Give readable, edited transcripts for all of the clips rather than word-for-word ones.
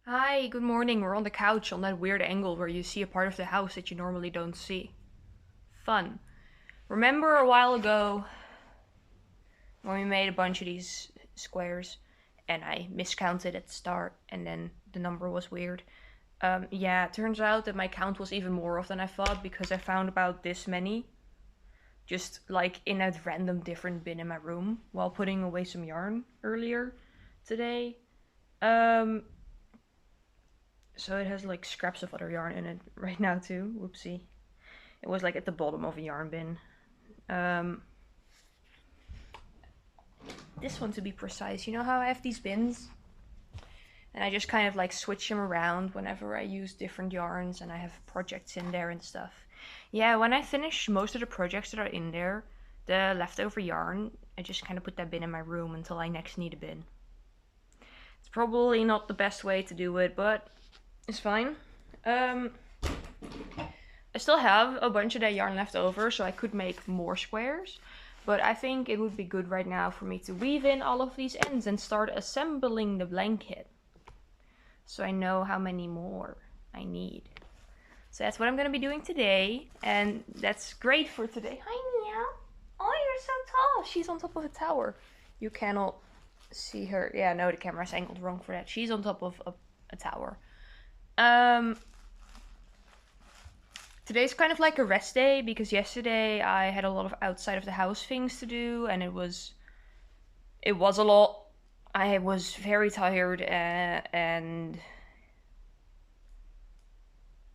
Hi, good morning. We're on the couch on that weird angle where you see a part of the house that you normally don't see. Fun. Remember a while ago when we made a bunch of these squares and I miscounted at the start and then the number was weird? Yeah, it turns out that my count was even more off than I thought because I found about this many just like in a random different bin in my room while putting away some yarn earlier today. Um, So it has like scraps of other yarn in it right now too. Whoopsie. It was like at the bottom of a yarn bin. Um, this one to be precise. You know how I have these bins? And I just kind of like switch them around whenever I use different yarns and I have projects in there and stuff. Yeah, when I finish most of the projects that are in there, the leftover yarn, I just kind of put that bin in my room until I next need a bin. It's probably not the best way to do it, but it's fine. I still have a bunch of that yarn left over, so I could make more squares. But I think it would be good right now for me to weave in all of these ends and start assembling the blanket. So I know how many more I need. So that's what I'm going to be doing today. And that's great for today. Hi, Meow. Oh, you're so tall. She's on top of a tower. You cannot see her. Yeah, no, the camera's angled wrong for that. She's on top of a tower. Today's kind of like a rest day because yesterday I had a lot of outside of the house things to do and it was a lot. I was very tired and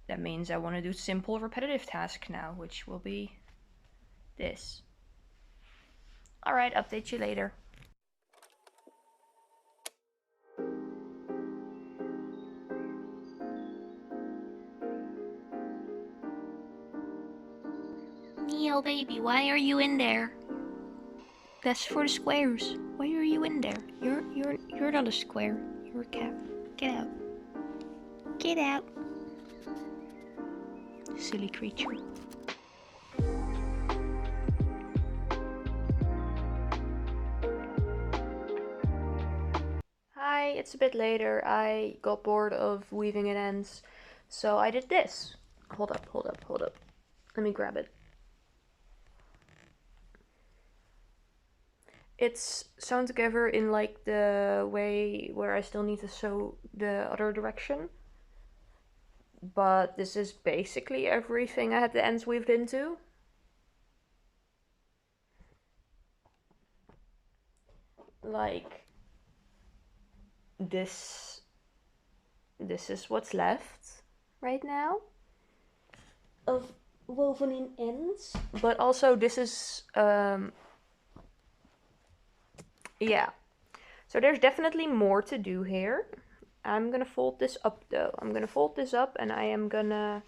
that means I want to do simple repetitive tasks now, which will be this. Alright, update you later. Neil, baby, why are you in there? That's for the squares. Why are you in there? You're not a square. You're a cat. Get out. Get out. Silly creature. Hi, it's a bit later. I got bored of weaving in ends, so I did this. Hold up. Let me grab it. It's sewn together in like the way where I still need to sew the other direction. But this is basically everything I had the ends weaved into. Like this is what's left right now of woven in ends. But also this is yeah. So there's definitely more to do here. I'm gonna fold this up though. I'm gonna fold this up and I am gonna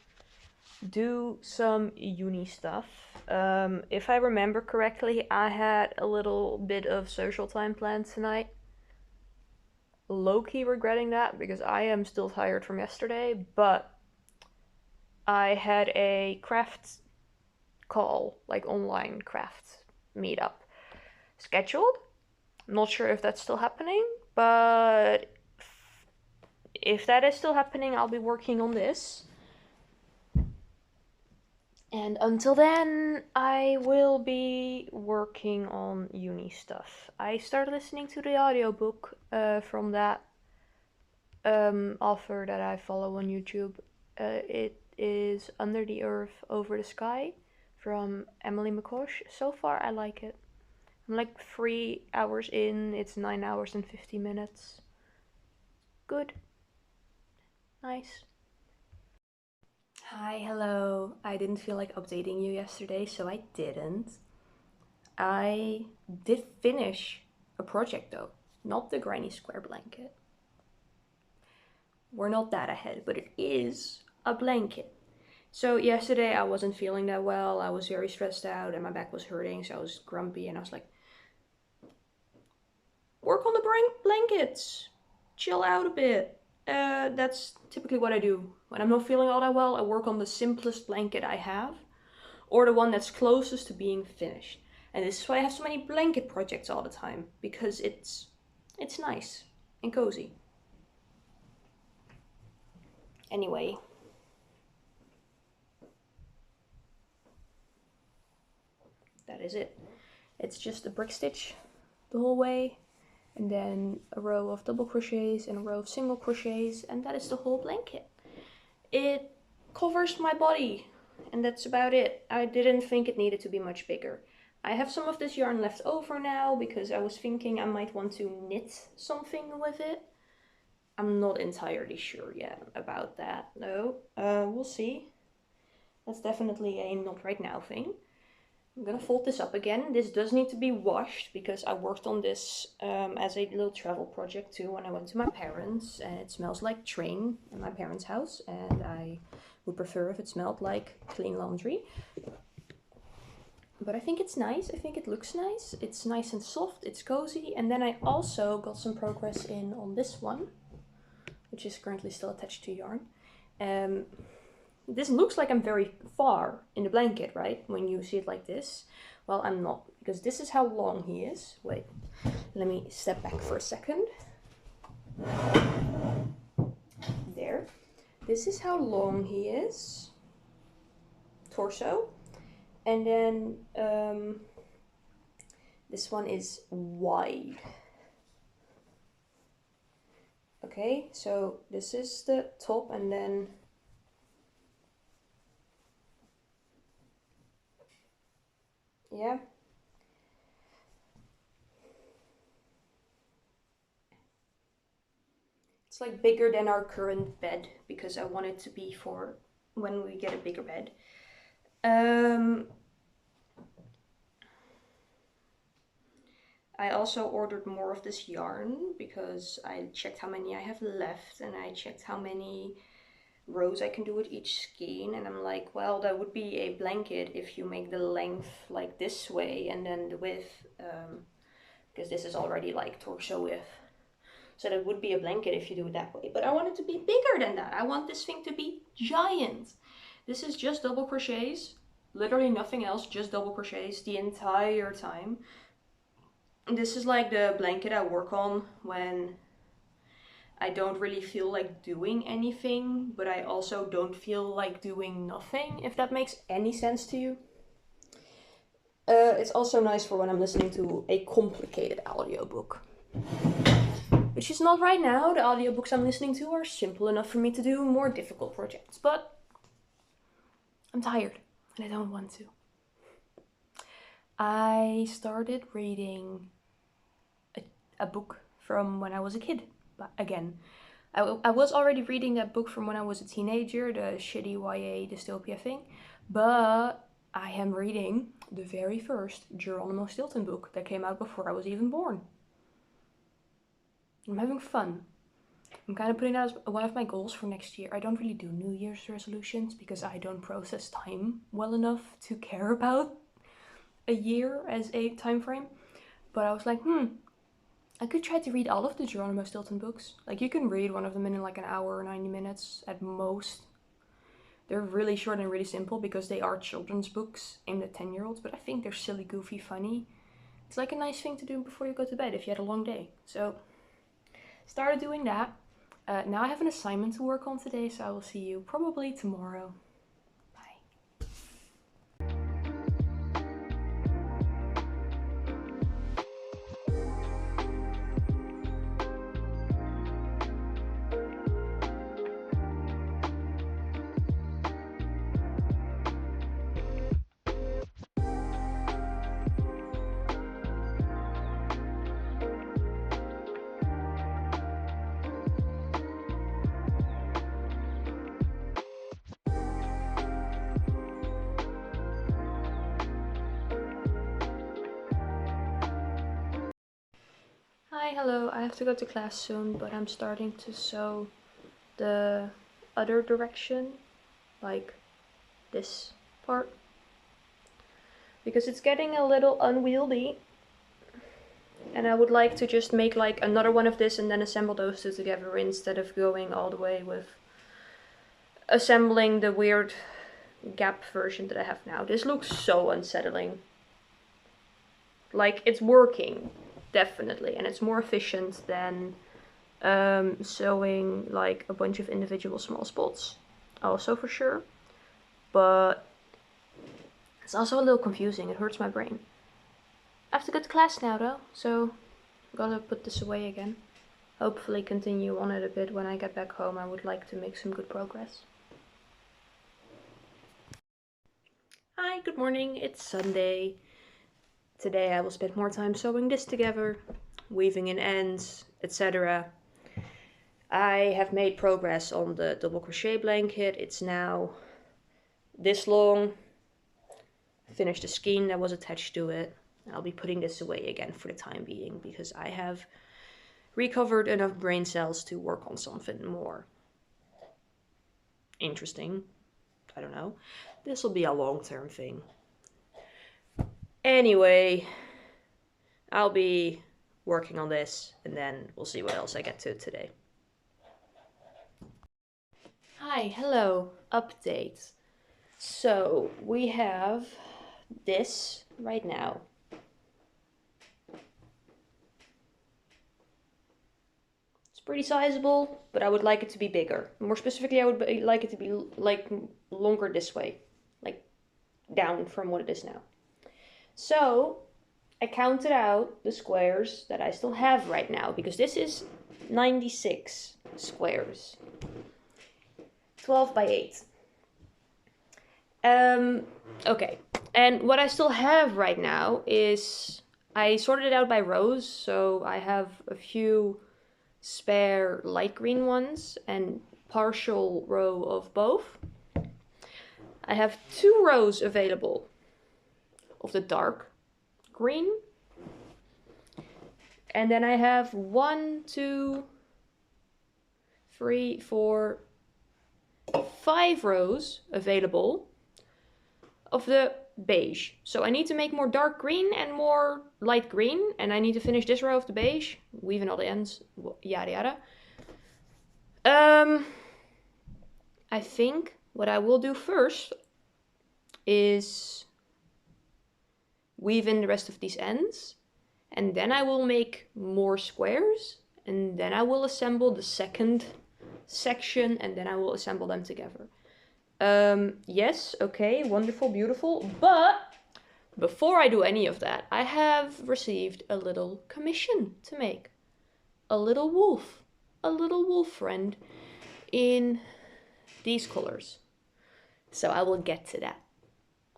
do some uni stuff. If I remember correctly, I had a little bit of social time planned tonight. Low-key regretting that because I am still tired from yesterday, but I had a craft call, like online craft meetup scheduled. I'm not sure if that's still happening, but if that is still happening, I'll be working on this. And until then, I will be working on uni stuff. I started listening to the audiobook from that author that I follow on YouTube. It is Under the Earth, Over the Sky from Emily McCosh. So far, I like it. I'm like 3 hours in, it's 9 hours and 50 minutes. Good. Nice. Hi, hello. I didn't feel like updating you yesterday, so I didn't. I did finish a project though, not the granny square blanket. We're not that ahead, but it is a blanket. So yesterday I wasn't feeling that well. I was very stressed out and my back was hurting, so I was grumpy and I was like, work on the blankets. Chill out a bit. That's typically what I do. When I'm not feeling all that well, I work on the simplest blanket I have, or the one that's closest to being finished. And this is why I have so many blanket projects all the time, because it's nice and cozy. Anyway. That is it. It's just a brick stitch the whole way, and then a row of double crochets and a row of single crochets, and that is the whole blanket. It covers my body, and that's about it. I didn't think it needed to be much bigger. I have some of this yarn left over now because I was thinking I might want to knit something with it. I'm not entirely sure yet about that though. We'll see. That's definitely a not right now thing. I'm gonna fold this up again. This does need to be washed because I worked on this as a little travel project too when I went to my parents, and it smells like train in my parents' house, and I would prefer if it smelled like clean laundry. But I think it's nice. I think it looks nice. It's nice and soft. It's cozy. And then I also got some progress in on this one, which is currently still attached to yarn. This looks like I'm very far in the blanket, right? When you see it like this. Well, I'm not, because this is how long he is. Wait, let me step back for a second. There. This is how long he is. Torso. And then this one is wide. Okay, so this is the top, and then yeah. It's like bigger than our current bed because I want it to be for when we get a bigger bed. I also ordered more of this yarn because I checked how many I have left, and I checked how many rows I can do with each skein, and I'm like, well, that would be a blanket if you make the length like this way and then the width, because this is already like torso width. So that would be a blanket if you do it that way. But I want it to be bigger than that. I want this thing to be giant. This is just double crochets, literally nothing else, just double crochets the entire time. This is like the blanket I work on when I don't really feel like doing anything, but I also don't feel like doing nothing, if that makes any sense to you. It's also nice for when I'm listening to a complicated audiobook. Which is not right now. The audiobooks I'm listening to are simple enough for me to do more difficult projects, but I'm tired and I don't want to. I started reading a book from when I was a kid. But again, I was already reading that book from when I was a teenager, the shitty YA dystopia thing, but I am reading the very first Geronimo Stilton book that came out before I was even born. I'm having fun. I'm kind of putting that as one of my goals for next year. I don't really do New Year's resolutions because I don't process time well enough to care about a year as a time frame. But I was like, I could try to read all of the Geronimo Stilton books. Like, you can read one of them in like an hour or 90 minutes at most. They're really short and really simple because they are children's books aimed at 10-year-olds, but I think they're silly, goofy, funny. It's like a nice thing to do before you go to bed if you had a long day. So, started doing that. Now I have an assignment to work on today, so I will see you probably tomorrow. Hi, hello, I have to go to class soon, but I'm starting to sew the other direction, like this part, because it's getting a little unwieldy, and I would like to just make like another one of this and then assemble those two together instead of going all the way with assembling the weird gap version that I have now. This looks so unsettling. Like, it's working. Definitely, and it's more efficient than sewing like a bunch of individual small spots also for sure, but it's also a little confusing. It hurts my brain. I have to go to class now though, so gotta put this away again. Hopefully continue on it a bit when I get back home. I would like to make some good progress. Hi, good morning. It's Sunday. Today I will spend more time sewing this together, weaving in ends, etc. I have made progress on the double crochet blanket. It's now this long. Finished the skein that was attached to it. I'll be putting this away again for the time being because I have recovered enough brain cells to work on something more interesting. I don't know. This will be a long-term thing. Anyway, I'll be working on this and then we'll see what else I get to today. Hi, hello, update. So we have this right now. It's pretty sizable, but I would like it to be bigger. More specifically, I would like it to be like longer this way, like down from what it is now. So I counted out the squares that I still have right now because this is 96 squares. 12 by 8. Okay, and what I still have right now is I sorted it out by rows, so I have a few spare light green ones and partial row of both. I have 2 rows available of the dark green, and then I have 1, 2, 3, 4, 5 rows available of the beige. So I need to make more dark green and more light green, and I need to finish this row of the beige, weaving all the ends, yada yada. I think what I will do first is weave in the rest of these ends, and then I will make more squares, and then I will assemble the second section, and then I will assemble them together. Yes, okay, wonderful, beautiful, but before I do any of that, I have received a little commission to make. A little wolf friend in these colors. So I will get to that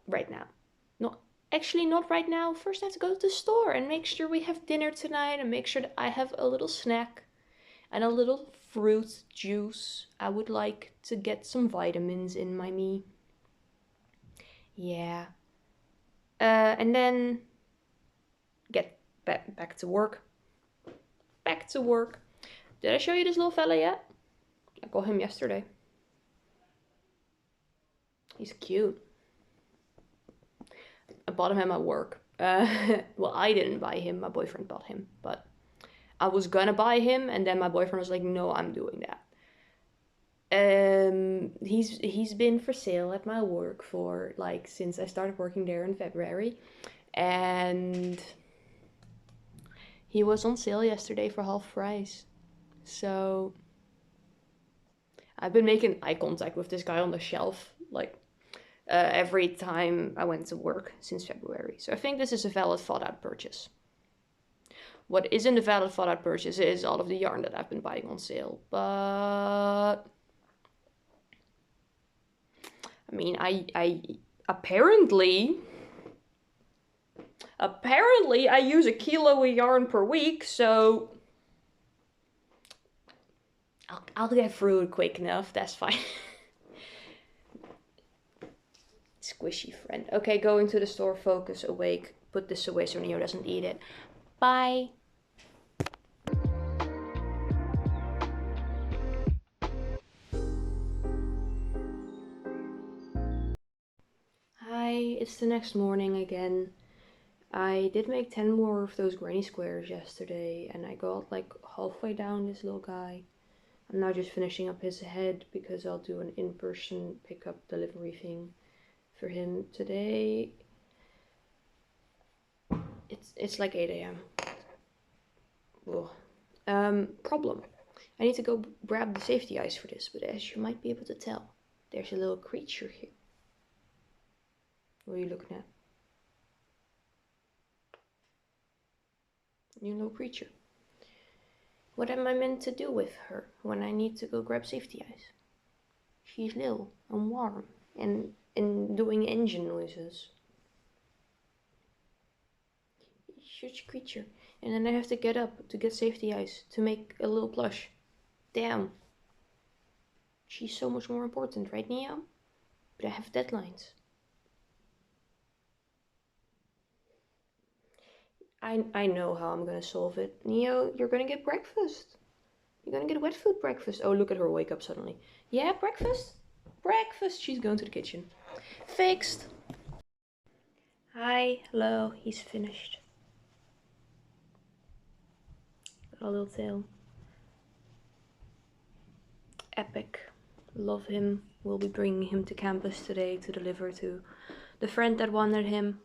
right now. Actually, not right now. First I have to go to the store and make sure we have dinner tonight and make sure that I have a little snack and a little fruit juice. I would like to get some vitamins in my me. Yeah. And then get back to work. Back to work. Did I show you this little fella yet? I got him yesterday. He's cute. I bought him at my work. Well, I didn't buy him. My boyfriend bought him. But I was gonna buy him, and then my boyfriend was like, no, I'm doing that. He's been for sale at my work for like since I started working there in February. And he was on sale yesterday for half price. So I've been making eye contact with this guy on the shelf like every time I went to work since February. So I think this is a valid thought out purchase. What isn't a valid thought out purchase is all of the yarn that I've been buying on sale. But I mean, I apparently I use 1 kilo of yarn per week, so I'll get through it quick enough. That's fine. Squishy friend. Okay, going to the store, focus, awake, put this away so Neo doesn't eat it. Bye. Hi, it's the next morning again. I did make 10 more of those granny squares yesterday, and I got like halfway down this little guy. I'm now just finishing up his head because I'll do an in-person pickup delivery thing for him today. It's like 8 a.m. Problem. I need to go grab the safety eyes for this, but as you might be able to tell, there's a little creature here. What are you looking at? Your little creature. What am I meant to do with her when I need to go grab safety eyes? She's little and warm and doing engine noises. Such a creature. And then I have to get up to get safety eyes to make a little plush. Damn. She's so much more important, right, Neo? But I have deadlines. I know how I'm gonna solve it. Neo, you're gonna get breakfast. You're gonna get wet food breakfast. Oh, look at her wake up suddenly. Yeah, breakfast? Breakfast. She's going to the kitchen. Fixed. Hi, hello, he's finished. Got a little tail. Epic. Love him. We'll be bringing him to campus today to deliver to the friend that wanted him.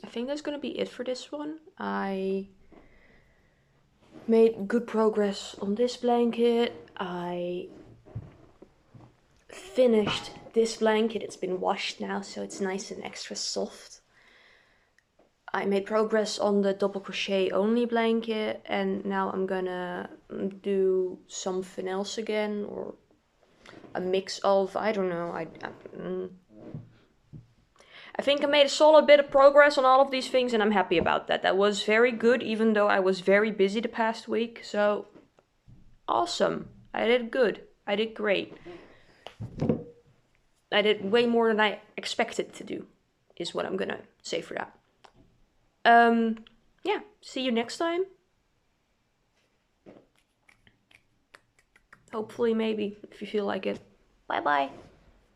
I think that's gonna be it for this one. I made good progress on this blanket. I finished this blanket. It's been washed now, so it's nice and extra soft. I made progress on the double crochet only blanket, and now I'm gonna do something else again, or a mix of, I don't know. I think I made a solid bit of progress on all of these things, and I'm happy about that. That was very good, even though I was very busy the past week. So, awesome. I did good. I did great. I did way more than I expected to do, is what I'm gonna say for that. Yeah, see you next time. Hopefully, maybe, if you feel like it. Bye-bye.